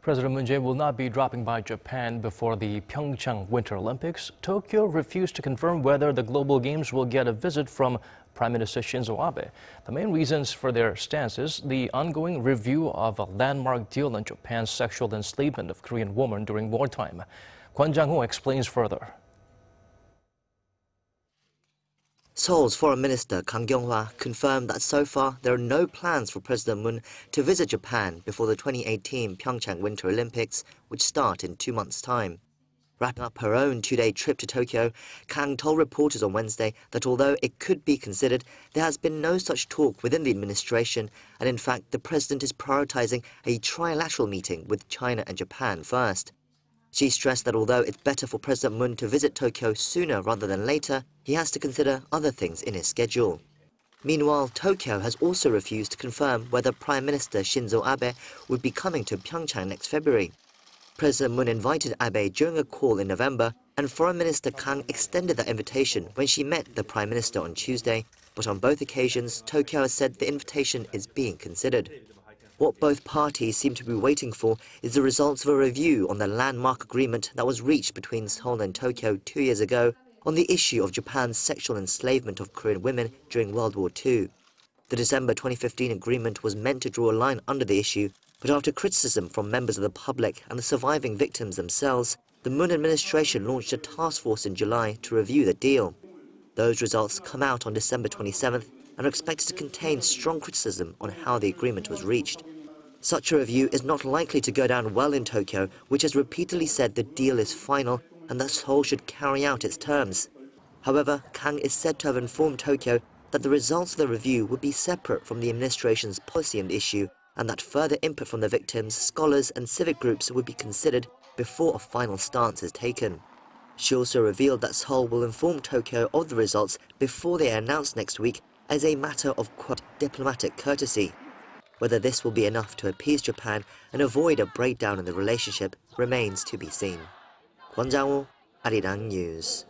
President Moon Jae-in will not be dropping by Japan before the PyeongChang Winter Olympics. Tokyo refused to confirm whether the global games will get a visit from Prime Minister Shinzo Abe. The main reasons for their stance is the ongoing review of a landmark deal on Japan's sexual enslavement of Korean women during wartime. Kwon Jang-ho explains further. Seoul's Foreign Minister Kang Kyung-wha confirmed that so far there are no plans for President Moon to visit Japan before the 2018 PyeongChang Winter Olympics, which start in 2 months' time. Wrapping up her own 2-day trip to Tokyo, Kang told reporters on Wednesday that although it could be considered, there has been no such talk within the administration, and in fact the president is prioritising a trilateral meeting with China and Japan first. She stressed that although it's better for President Moon to visit Tokyo sooner rather than later, he has to consider other things in his schedule. Meanwhile, Tokyo has also refused to confirm whether Prime Minister Shinzo Abe would be coming to PyeongChang next February. President Moon invited Abe during a call in November, and Foreign Minister Kang extended that invitation when she met the Prime Minister on Tuesday, but on both occasions, Tokyo has said the invitation is being considered. What both parties seem to be waiting for is the results of a review on the landmark agreement that was reached between Seoul and Tokyo 2 years ago on the issue of Japan's sexual enslavement of Korean women during World War II. The December 2015 agreement was meant to draw a line under the issue, but after criticism from members of the public and the surviving victims themselves, the Moon administration launched a task force in July to review the deal. Those results come out on December 27th and are expected to contain strong criticism on how the agreement was reached. Such a review is not likely to go down well in Tokyo, which has repeatedly said the deal is final and that Seoul should carry out its terms. However, Kang is said to have informed Tokyo that the results of the review would be separate from the administration's policy on the issue, and that further input from the victims, scholars and civic groups would be considered before a final stance is taken. She also revealed that Seoul will inform Tokyo of the results before they are announced next week as a matter of, quote, diplomatic courtesy. Whether this will be enough to appease Japan and avoid a breakdown in the relationship remains to be seen. Kwon Jang-ho, Arirang News.